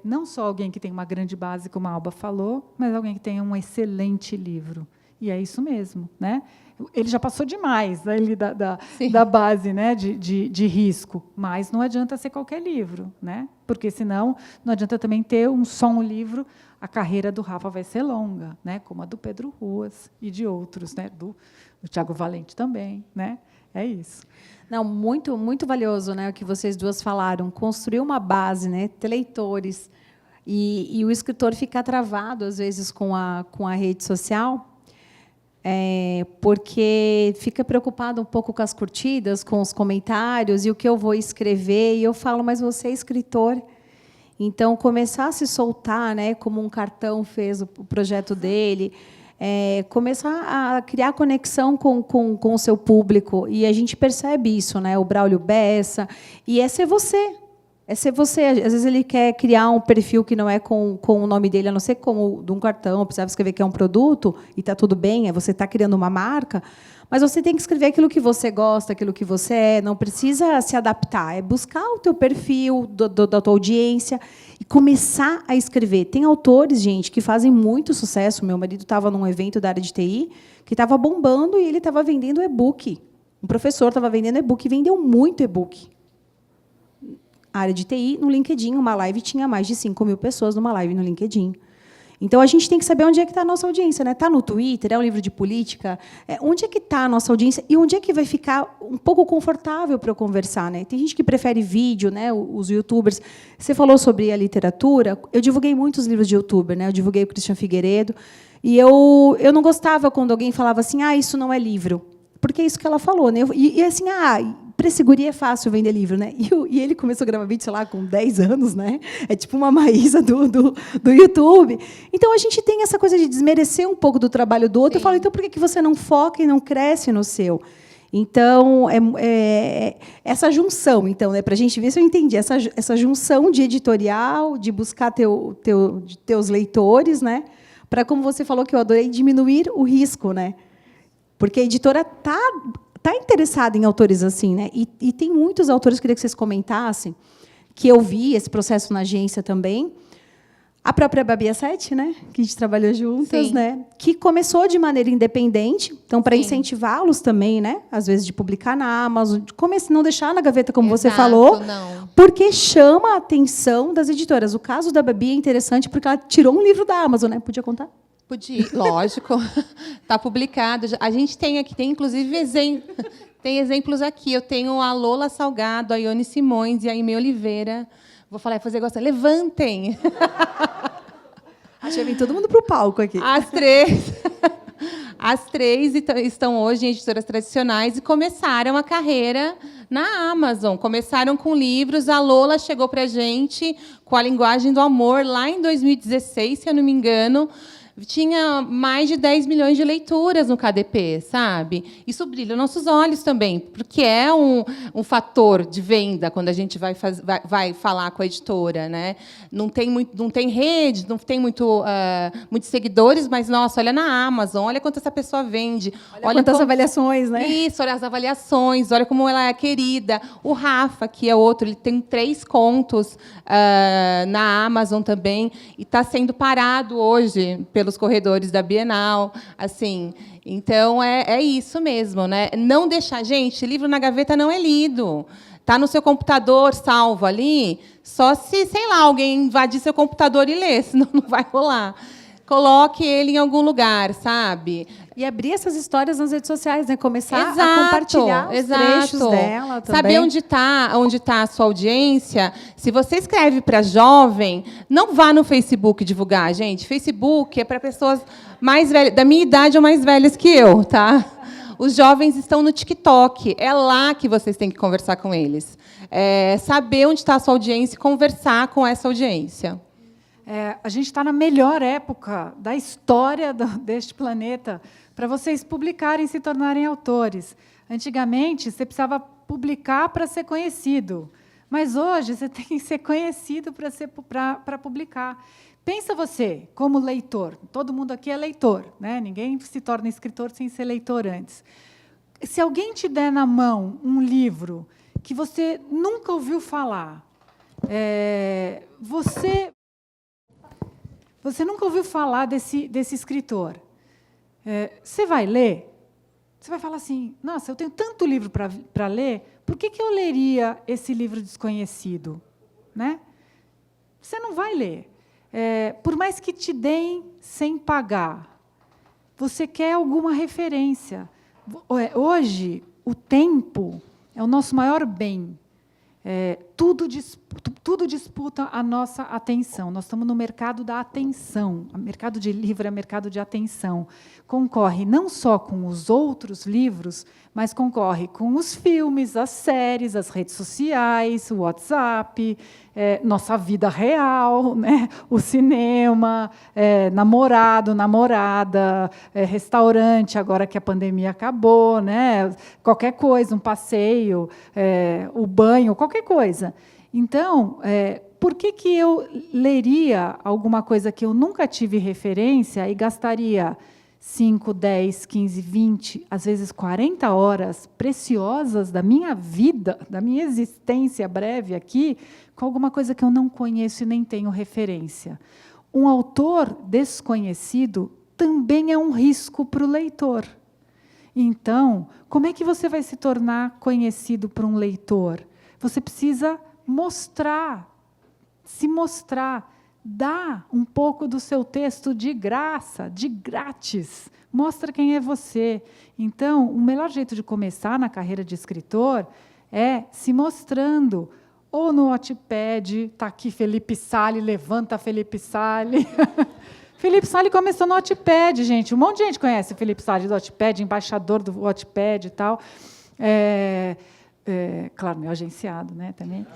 não só alguém que tem uma grande base, como a Alba falou, mas alguém que tenha um excelente livro. E é isso mesmo, né? Ele já passou demais ali da base, né, de risco, mas não adianta ser qualquer livro, né? Porque senão não adianta também ter só um livro. A carreira do Rafa vai ser longa, né? Como a do Pedro Ruas e de outros, né? Do Tiago Valente também, né? É isso. Não, muito, muito valioso, né, o que vocês duas falaram. Construir uma base, né, ter leitores e o escritor ficar travado às vezes com a rede social. Porque fica preocupado um pouco com as curtidas, com os comentários e o que eu vou escrever. E eu falo, mas você é escritor. Então, começar a se soltar, né, como um Cartão fez o projeto dele, começar a criar conexão com o seu público. E a gente percebe isso, né, o Braulio Bessa. E é ser você. É ser você. Às vezes ele quer criar um perfil que não é com o nome dele, a não ser como de um cartão, precisava escrever que é um produto, e está tudo bem, você está criando uma marca, mas você tem que escrever aquilo que você gosta, aquilo que você é, não precisa se adaptar, é buscar o teu perfil, da tua audiência, e começar a escrever. Tem autores, gente, que fazem muito sucesso. Meu marido estava num evento da área de TI, que estava bombando, e ele estava vendendo e-book. Um professor estava vendendo e-book, e vendeu muito e-book. A área de TI, no LinkedIn, uma live tinha mais de 5 mil pessoas numa live no LinkedIn. Então, a gente tem que saber onde é que está a nossa audiência. Está no Twitter, é um livro de política? Onde é que está a nossa audiência e onde é que vai ficar um pouco confortável para eu conversar? Né? Tem gente que prefere vídeo, né? Os youtubers. Você falou sobre a literatura. Eu divulguei muitos livros de youtuber. Né? Eu divulguei o Christian Figueiredo. E eu não gostava quando alguém falava assim, isso não é livro. Porque é isso que ela falou. Né? E assim, para esse guri é fácil vender livro, né? E ele começou a gravar vídeo, sei lá, com 10 anos, né? É tipo uma Maísa do YouTube. Então, a gente tem essa coisa de desmerecer um pouco do trabalho do outro. Sim. Eu falo, então, por que você não foca e não cresce no seu? Então, essa junção, então, né, para a gente ver se eu entendi, essa junção de editorial, de buscar teus leitores, né? Para, como você falou, que eu adorei, diminuir o risco, né? Porque a editora está interessada em autores assim, né? E tem muitos autores, queria que vocês comentassem, que eu vi esse processo na agência também. A própria Babi Sete, né? Que a gente trabalhou juntas, né? Que começou de maneira independente, então para incentivá-los também, né? Às vezes de publicar na Amazon, de não deixar na gaveta, como você falou, porque chama a atenção das editoras. O caso da Babi é interessante porque ela tirou um livro da Amazon, né? Podia contar? Podia, lógico. Está publicado. A gente tem aqui, tem inclusive tem exemplos aqui. Eu tenho a Lola Salgado, a Ione Simões e a Aimee Oliveira. Vou fazer igual assim, levantem. Acho que vem todo mundo para o palco aqui. As três estão hoje em editoras tradicionais e começaram a carreira na Amazon. Começaram com livros. A Lola chegou para a gente com A Linguagem do Amor lá em 2016, se eu não me engano. Tinha mais de 10 milhões de leituras no KDP, sabe? Isso brilha nossos olhos também, porque é um fator de venda quando a gente vai falar com a editora, né? Não tem rede, não tem muitos seguidores, mas, nossa, olha na Amazon, olha quanto essa pessoa vende. Olha quantas avaliações, né? Isso, olha as avaliações, olha como ela é querida. O Rafa, que é outro, ele tem 3 contos na Amazon também, e está sendo parado hoje pelos corredores da Bienal, assim. Então é isso mesmo, né? Não deixar, gente, livro na gaveta não é lido. Tá no seu computador, salvo ali, só se, sei lá, alguém invadir seu computador e ler, senão não vai rolar. Coloque ele em algum lugar, sabe? E abrir essas histórias nas redes sociais, né? Começar a compartilhar os trechos dela também. Saber onde tá a sua audiência. Se você escreve para jovem, não vá no Facebook divulgar, gente. Facebook é para pessoas mais velhas, da minha idade ou mais velhas que eu, tá? Os jovens estão no TikTok. É lá que vocês têm que conversar com eles. Saber onde está a sua audiência e conversar com essa audiência. A gente está na melhor época da história deste planeta para vocês publicarem e se tornarem autores. Antigamente, você precisava publicar para ser conhecido, mas hoje você tem que ser conhecido para publicar. Pensa você, como leitor, todo mundo aqui é leitor, né? Ninguém se torna escritor sem ser leitor antes. Se alguém te der na mão um livro que você nunca ouviu falar, você nunca ouviu falar desse escritor, você vai ler? Você vai falar assim, nossa, eu tenho tanto livro para ler, por que eu leria esse livro desconhecido? Né? Você não vai ler. Por mais que te deem sem pagar, você quer alguma referência. Hoje, o tempo é o nosso maior bem. Tudo disputa a nossa atenção. Nós estamos no mercado da atenção. O mercado de livro é mercado de atenção. Concorre não só com os outros livros, mas concorre com os filmes, as séries, as redes sociais, o WhatsApp, nossa vida real, né? O cinema, namorado, namorada, restaurante, agora que a pandemia acabou, né? Qualquer coisa, um passeio, o banho, qualquer coisa. Então, por que eu leria alguma coisa que eu nunca tive referência e gastaria 5, 10, 15, 20, às vezes 40 horas preciosas da minha vida, da minha existência breve aqui, com alguma coisa que eu não conheço e nem tenho referência? Um autor desconhecido também é um risco para o leitor. Então, como é que você vai se tornar conhecido por um leitor? Você precisa se mostrar, dá um pouco do seu texto de graça, de grátis. Mostra quem é você. Então, o melhor jeito de começar na carreira de escritor é se mostrando. Ou no Wattpad, está aqui Felipe Salli, levanta Felipe Salli. Felipe Salli começou no Wattpad, gente. Um monte de gente conhece o Felipe Salli do Wattpad, embaixador do Wattpad e tal. Claro, meu agenciado, né, também.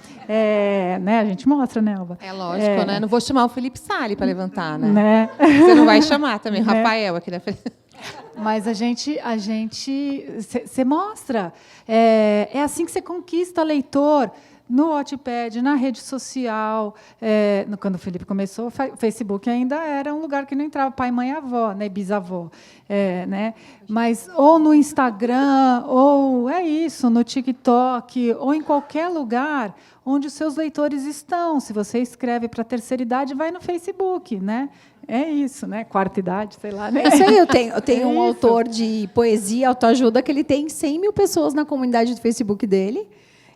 Né, a gente mostra, né, Elba? É lógico, né? Não vou chamar o Felipe Salli para levantar, né? Você não vai chamar também, né? Rafael aqui da Mas a gente você mostra. É assim que você conquista leitor. No Wattpad, na rede social. Quando o Felipe começou, o Facebook ainda era um lugar que não entrava pai, mãe, avó, né, bisavó. Né? Mas ou no Instagram, ou no TikTok, ou em qualquer lugar onde os seus leitores estão. Se você escreve para a terceira idade, vai no Facebook. Né? É isso, né? Quarta idade, sei lá. Né? Isso aí, eu tenho um autor de poesia, autoajuda, que ele tem 100 mil pessoas na comunidade do Facebook dele.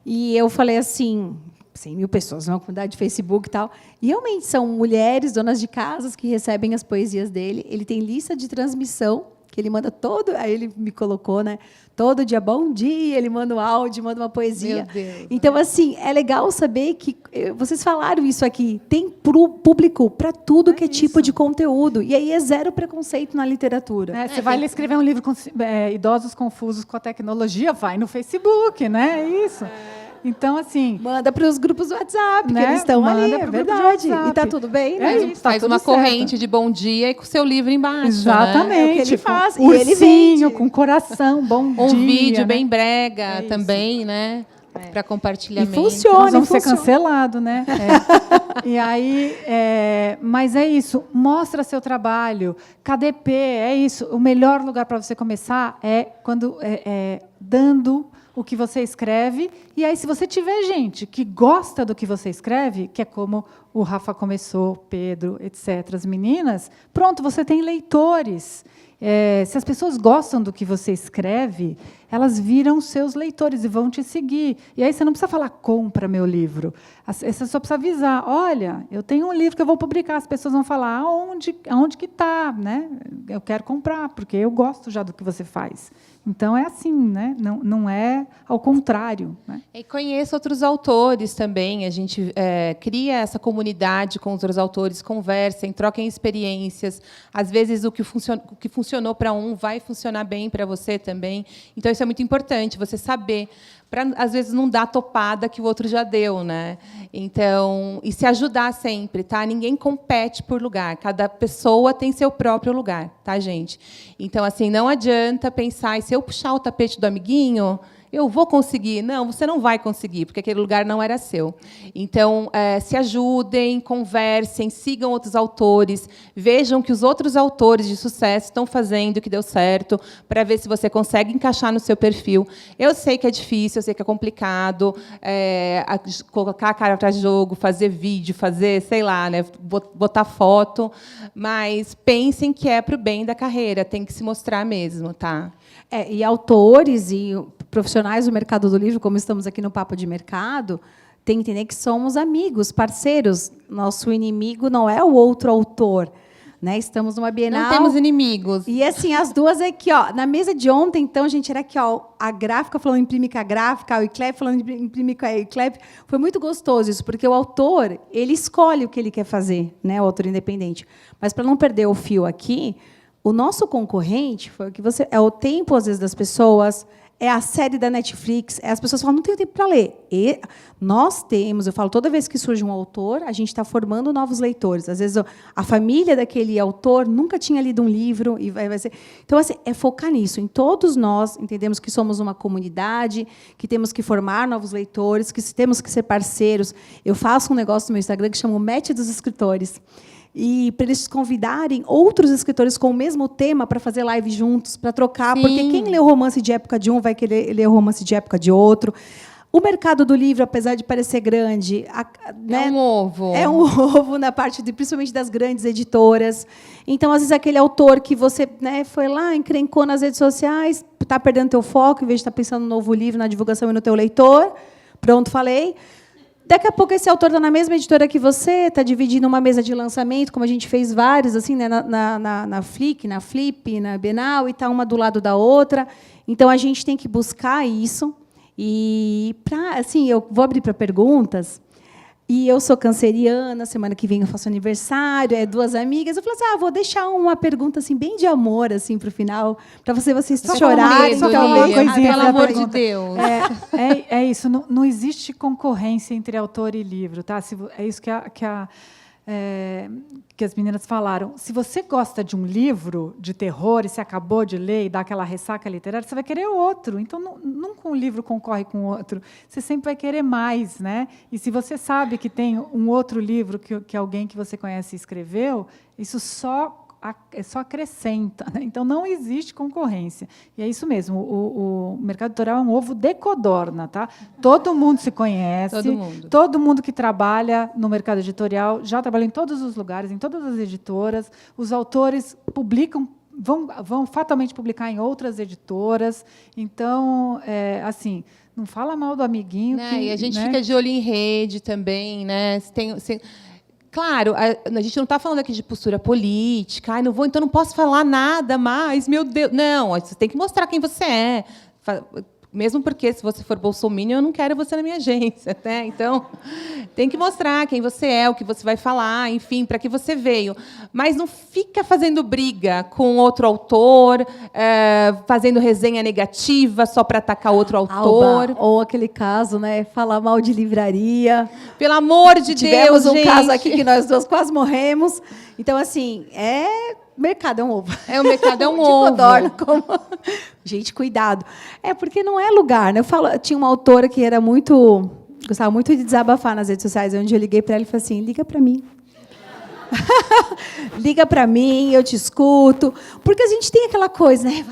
E eu falei assim, 100 mil pessoas na comunidade de Facebook e tal. E realmente são mulheres, donas de casas, que recebem as poesias dele. Ele tem lista de transmissão, que ele manda todo... Aí ele me colocou, né? Todo dia, bom dia, ele manda um áudio, manda uma poesia. Meu Deus. Então, assim, é legal saber que... Vocês falaram isso aqui. Tem público para tudo que é tipo de conteúdo. E aí é zero preconceito na literatura. Você vai escrever um livro com idosos confusos com a tecnologia, vai no Facebook, né? É isso. Então, assim... Manda para os grupos do WhatsApp, né? Que eles estão ali, é verdade. E está tudo bem, né? Isso, faz uma corrente de bom dia e com o seu livro embaixo. Exatamente. Né? É o que ele faz. E ele vende. Com coração, bom dia. Um vídeo né? bem brega também, né? Para compartilhamento. E funciona. Nós vamos ser cancelados, né? E aí, mas é isso. Mostra seu trabalho. KDP, é isso. O melhor lugar para você começar é quando dando o que você escreve. E aí, se você tiver gente que gosta do que você escreve, que é como o Rafa começou, Pedro, etc., as meninas, pronto, você tem leitores. Se as pessoas gostam do que você escreve, elas viram seus leitores e vão te seguir. E aí você não precisa falar, compra meu livro. Você só precisa avisar, olha, eu tenho um livro que eu vou publicar. As pessoas vão falar, aonde que está? Né? Eu quero comprar, porque eu gosto já do que você faz. Então, é assim, né? Não é ao contrário. Né? E conheço outros autores também. A gente cria essa comunidade comunidade com os outros autores, conversem, troquem experiências. Às vezes, o que funcionou para um vai funcionar bem para você também. Então, isso é muito importante, você saber, para, às vezes, não dar a topada que o outro já deu, né? Então, e se ajudar sempre, tá? Ninguém compete por lugar. Cada pessoa tem seu próprio lugar, tá, gente? Então, assim, não adianta pensar, e se eu puxar o tapete do amiguinho, eu vou conseguir. Não, você não vai conseguir, porque aquele lugar não era seu. Então, se ajudem, conversem, sigam outros autores, vejam o que os outros autores de sucesso estão fazendo, que deu certo, para ver se você consegue encaixar no seu perfil. Eu sei que é difícil, eu sei que é complicado, colocar a cara para jogo, fazer vídeo, fazer, sei lá, né, botar foto, mas pensem que é para o bem da carreira, tem que se mostrar mesmo, tá? E autores e profissionais do mercado do livro, como estamos aqui no Papo de Mercado, tem que entender que somos amigos, parceiros. Nosso inimigo não é o outro autor, né? Estamos numa Bienal. Não temos inimigos. E assim, as duas aqui, ó, na mesa de ontem, então, gente, era aqui, ó, a gráfica falando imprime com a gráfica, o ICLEP falando imprime com a ICLEP. Foi muito gostoso isso, porque o autor, ele escolhe o que ele quer fazer, né? O autor independente. Mas, para não perder o fio aqui, o nosso concorrente foi o que você é o tempo às vezes das pessoas, é a série da Netflix, as pessoas falam não tenho tempo para ler. E nós temos, eu falo toda vez que surge um autor, a gente está formando novos leitores. Às vezes a família daquele autor nunca tinha lido um livro e vai ser. Então assim, é focar nisso. Em todos nós entendemos que somos uma comunidade, que temos que formar novos leitores, que temos que ser parceiros. Eu faço um negócio no meu Instagram que chama o Match dos Escritores. E para eles convidarem outros escritores com o mesmo tema para fazer live juntos, para trocar, Sim. porque quem lê o romance de época de um vai querer ler o romance de época de outro. O mercado do livro, apesar de parecer grande, né, é um ovo. É um ovo na parte principalmente das grandes editoras. Então, às vezes, aquele autor que você, né, foi lá, encrencou nas redes sociais, está perdendo teu foco, em vez de estar pensando no novo livro, na divulgação e no teu leitor. Pronto, falei. Daqui a pouco esse autor está na mesma editora que você, está dividindo uma mesa de lançamento, como a gente fez vários, assim, né, na Flick, na Flip, na Bienal, e está uma do lado da outra. Então, a gente tem que buscar isso. E, assim, eu vou abrir para perguntas. E eu sou canceriana, semana que vem eu faço aniversário, duas amigas. Eu falei assim, vou deixar uma pergunta assim, bem de amor assim, para o final, para vocês chorarem. Pelo amor de Deus. É isso, não existe concorrência entre autor e livro. Tá? É isso que as meninas falaram. Se você gosta de um livro de terror e você acabou de ler e dá aquela ressaca literária, você vai querer outro. Então, nunca um livro concorre com o outro. Você sempre vai querer mais, né? E se você sabe que tem um outro livro que alguém que você conhece escreveu, isso só acrescenta, né? Então, não existe concorrência. E é isso mesmo, o mercado editorial é um ovo de codorna. Tá? Todo mundo se conhece, todo mundo que trabalha no mercado editorial já trabalha em todos os lugares, em todas as editoras. Os autores publicam, vão fatalmente publicar em outras editoras. Então, assim, não fala mal do amiguinho. E a gente fica de olho em rede também, né? Claro, a gente não está falando aqui de postura política. Então não posso falar nada mais, meu Deus. Não, você tem que mostrar quem você é. Mesmo porque, se você for bolsominion, eu não quero você na minha agência. Né? Então, tem que mostrar quem você é, o que você vai falar, enfim, para que você veio. Mas não fica fazendo briga com outro autor, fazendo resenha negativa só para atacar outro autor. Ou aquele caso, né, falar mal de livraria. Pelo amor de Deus, tivemos um caso aqui que nós duas quase morremos. Então, assim, mercado é um ovo. O mercado é um ovo. Codorna, como... Gente, cuidado. Porque não é lugar. Né? Eu tinha uma autora que era gostava muito de desabafar nas redes sociais, onde eu liguei para ela e falei assim, liga para mim. Liga para mim, eu te escuto. Porque a gente tem aquela coisa, né?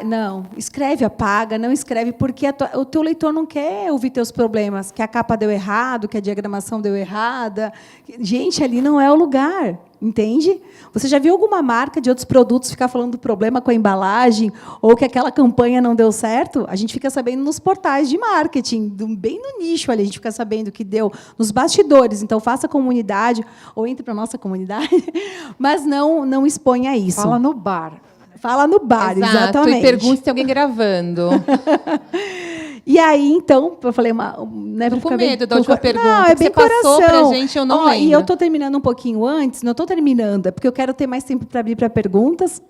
Não, escreve, apaga, não escreve, porque o teu leitor não quer ouvir teus problemas, que a capa deu errado, que a diagramação deu errada. Gente, ali não é o lugar, entende? Você já viu alguma marca de outros produtos ficar falando do problema com a embalagem ou que aquela campanha não deu certo? A gente fica sabendo nos portais de marketing, bem no nicho ali, a gente fica sabendo que deu nos bastidores. Então, faça comunidade ou entre para a nossa comunidade, mas não exponha isso. Fala no bar. Fala no bar, exato, exatamente. E pergunte se tem alguém gravando. E aí, então, eu falei... né, Tô com medo da última pergunta. Não, é bem você passou coração. pra gente, eu não Ó, lembro. e eu estou terminando um pouquinho antes, não estou terminando, é porque eu quero ter mais tempo para abrir para perguntas.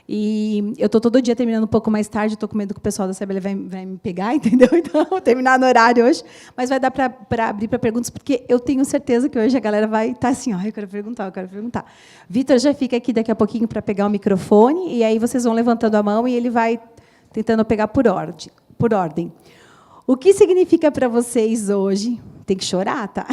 E eu estou todo dia terminando um pouco mais tarde, estou com medo que o pessoal da CBL vai me pegar, entendeu? Então, vou terminar no horário hoje. Mas vai dar para abrir para perguntas, porque eu tenho certeza que hoje a galera vai estar assim, eu quero perguntar, eu quero perguntar. Vitor já fica aqui daqui a pouquinho para pegar o microfone, e aí vocês vão levantando a mão e ele vai tentando pegar por ordem. O que significa para vocês hoje... Tem que chorar, tá?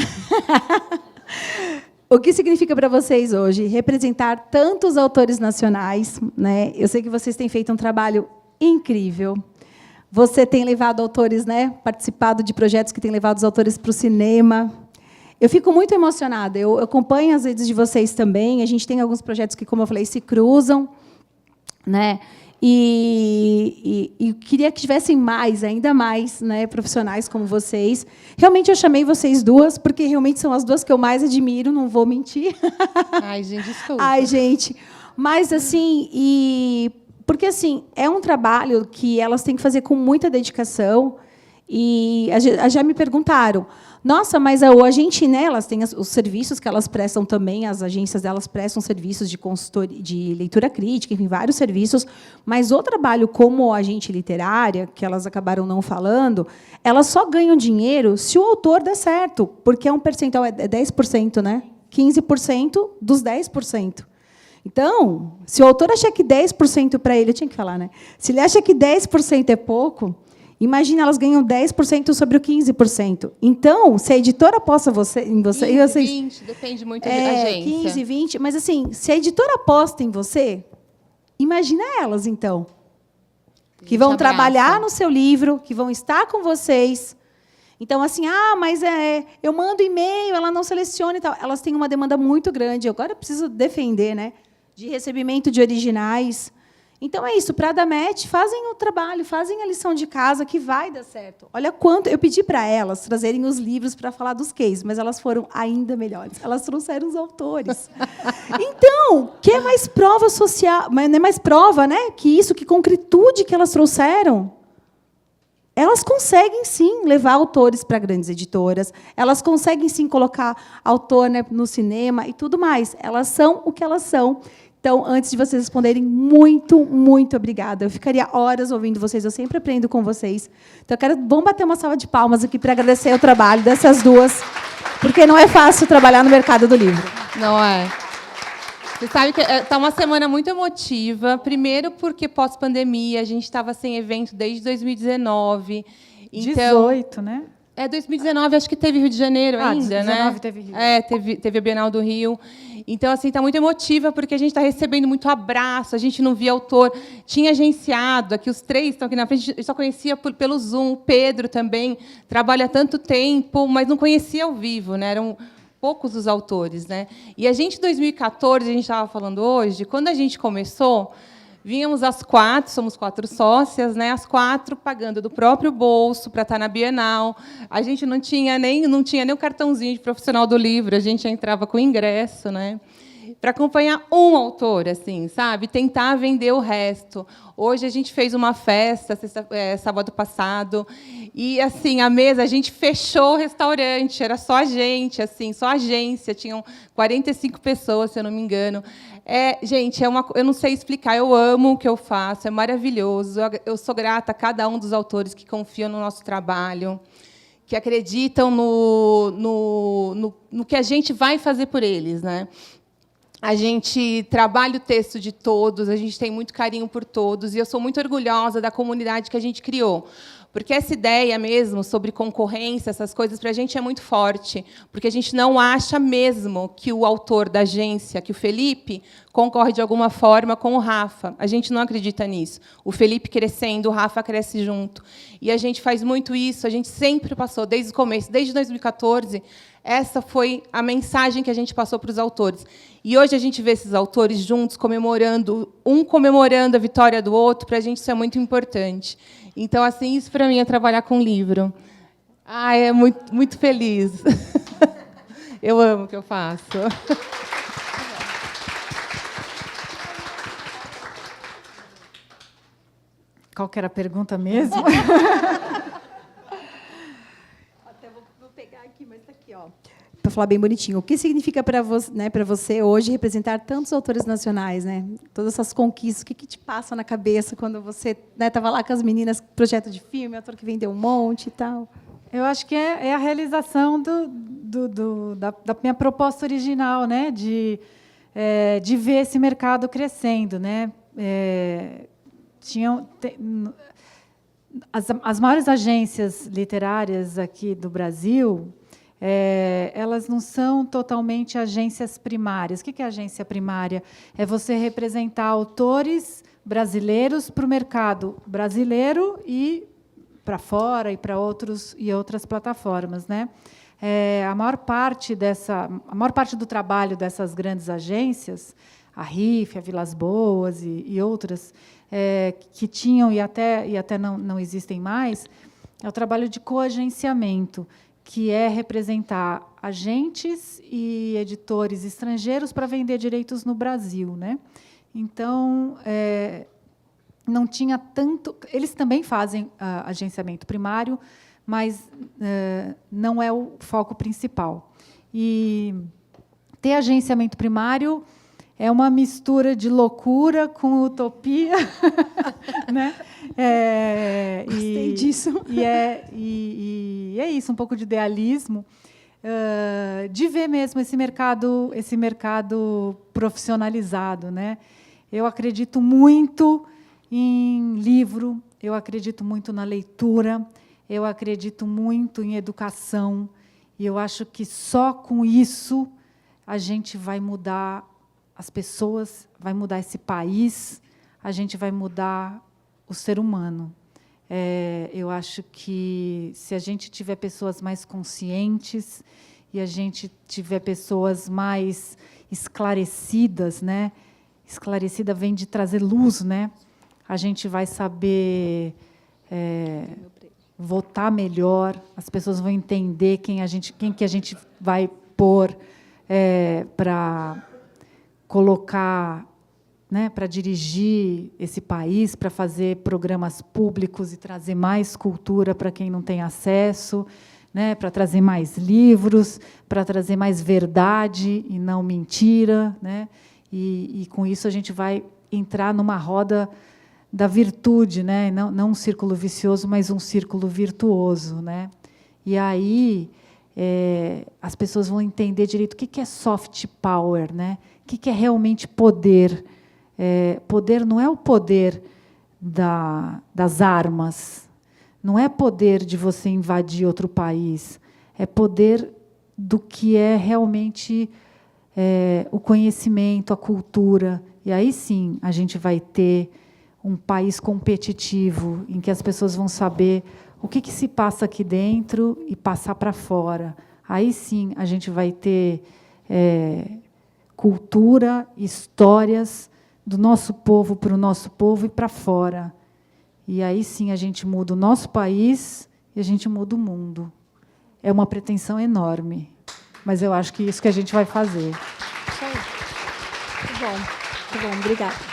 O que significa para vocês hoje representar tantos autores nacionais, né? Eu sei que vocês têm feito um trabalho incrível. Você tem levado autores, né? Participado de projetos que têm levado os autores para o cinema. Eu fico muito emocionada. Eu acompanho as redes de vocês também. A gente tem alguns projetos que, como eu falei, se cruzam, né? E queria que tivessem mais, ainda mais, né, profissionais como vocês. Realmente, eu chamei vocês duas, porque realmente são as duas que eu mais admiro, não vou mentir. Ai, gente, desculpa. Ai, gente. Mas, assim, porque assim, é um trabalho que elas têm que fazer com muita dedicação. E já me perguntaram, nossa, mas a gente, né, elas têm os serviços que elas prestam também, as agências delas prestam serviços de consultoria, de leitura crítica, enfim, vários serviços, mas o trabalho como agente literária, que elas acabaram não falando, elas só ganham dinheiro se o autor der certo, porque é um percentual, é 10%, né? 15% dos 10%. Então, se o autor achar que 10% para ele, eu tinha que falar, né? Se ele acha que 10% é pouco, imagina, elas ganham 10% sobre o 15%. Então, se a editora aposta em você... 15, vocês, 20, depende muito da agência. 15, 20, mas, assim, se a editora aposta em você, imagina elas, então, que vão trabalhar no seu livro, que vão estar com vocês. Então, assim, mas eu mando e-mail, ela não seleciona e tal. Elas têm uma demanda muito grande. Agora eu preciso defender, né, de recebimento de originais. Então, é isso. Para dar match, fazem o trabalho, fazem a lição de casa, que vai dar certo. Olha quanto... Eu pedi para elas trazerem os livros para falar dos cases, mas elas foram ainda melhores. Elas trouxeram os autores. Então, que é mais prova social... Mas não é mais prova, né? Que isso, que concretude que elas trouxeram. Elas conseguem, sim, levar autores para grandes editoras. Elas conseguem, sim, colocar autor, né, no cinema e tudo mais. Elas são o que elas são. Então, antes de vocês responderem, muito, muito obrigada. Eu ficaria horas ouvindo vocês, eu sempre aprendo com vocês. Então, vamos bater uma salva de palmas aqui para agradecer o trabalho dessas duas, porque não é fácil trabalhar no mercado do livro. Não é. Você sabe que está uma semana muito emotiva. Primeiro, porque pós-pandemia, a gente estava sem evento desde 2019. Então, 18, né? 2019, acho que teve Rio de Janeiro ainda, 19 né? teve Rio. Teve a Bienal do Rio. Então, assim, está muito emotiva, porque a gente está recebendo muito abraço, a gente não via autor. Tinha agenciado, aqui os três estão aqui na frente, eu só conhecia pelo Zoom. O Pedro também trabalha há tanto tempo, mas não conhecia ao vivo, né? Eram poucos os autores, né? E a gente, em 2014, a gente estava falando hoje, quando a gente começou... Vínhamos as quatro, somos 4 sócias, né? As 4 pagando do próprio bolso para estar na Bienal. A gente não tinha nem o cartãozinho de profissional do livro, a gente entrava com o ingresso, né? Para acompanhar um autor, assim, sabe? Tentar vender o resto. Hoje a gente fez uma festa, sábado passado, e assim, a mesa, a gente fechou o restaurante, era só a gente, assim, só agência, tinham 45 pessoas, se eu não me engano. Gente, eu não sei explicar, eu amo o que eu faço, é maravilhoso. Eu sou grata a cada um dos autores que confiam no nosso trabalho, que acreditam no que a gente vai fazer por eles, né? A gente trabalha o texto de todos, a gente tem muito carinho por todos, e eu sou muito orgulhosa da comunidade que a gente criou. Porque essa ideia mesmo sobre concorrência, essas coisas, para a gente é muito forte, porque a gente não acha mesmo que o autor da agência, que o Felipe, concorre de alguma forma com o Rafa. A gente não acredita nisso. O Felipe crescendo, o Rafa cresce junto. E a gente faz muito isso, a gente sempre passou, desde o começo, desde 2014, essa foi a mensagem que a gente passou para os autores. E hoje a gente vê esses autores juntos, comemorando a vitória do outro, para a gente isso é muito importante. Então, assim, isso para mim é trabalhar com livro. É muito, muito feliz. Eu amo o que eu faço. Qual que era a pergunta mesmo? mas está aqui, ó. Para falar bem bonitinho. O que significa para você, né, para você hoje representar tantos autores nacionais, né? Todas essas conquistas, o que te passa na cabeça quando você estava lá com as meninas, projeto de filme, autor que vendeu um monte e tal? Eu acho que é a realização da minha proposta original, né? De ver esse mercado crescendo, né? As maiores agências literárias aqui do Brasil, elas não são totalmente agências primárias. O que é agência primária? É você representar autores brasileiros para o mercado brasileiro e para fora e para outras plataformas, né? A maior parte do trabalho dessas grandes agências, a RIF, a Vilas Boas e outras, que tinham e até não existem mais, é o trabalho de coagenciamento, que é representar agentes e editores estrangeiros para vender direitos no Brasil, né? Então, não tinha tanto. Eles também fazem agenciamento primário, mas não é o foco principal. E ter agenciamento primário é uma mistura de loucura com utopia, né? Gostei disso. E é isso, um pouco de idealismo, de ver mesmo esse mercado profissionalizado, né? Eu acredito muito em livro, eu acredito muito na leitura, eu acredito muito em educação, e eu acho que só com isso a gente vai mudar as pessoas, vai mudar esse país, a gente vai mudar o ser humano. Eu acho que, se a gente tiver pessoas mais conscientes e a gente tiver pessoas mais esclarecidas, né? Esclarecida vem de trazer luz, né? A gente vai saber votar melhor, as pessoas vão entender quem que a gente vai pôr para colocar, né, para dirigir esse país, para fazer programas públicos e trazer mais cultura para quem não tem acesso, né, para trazer mais livros, para trazer mais verdade e não mentira, né? E com isso a gente vai entrar numa roda da virtude, né? Não um círculo vicioso, mas um círculo virtuoso, né? E aí as pessoas vão entender direito o que é soft power, né? O que é realmente poder. Poder não é o poder das armas, não é poder de você invadir outro país, é poder do que é realmente o conhecimento, a cultura. E aí sim a gente vai ter um país competitivo, em que as pessoas vão saber o que se passa aqui dentro e passar para fora. Aí sim a gente vai ter cultura, histórias do nosso povo para o nosso povo e para fora. E aí sim a gente muda o nosso país e a gente muda o mundo. É uma pretensão enorme, mas eu acho que é isso que a gente vai fazer. Muito bom, obrigada.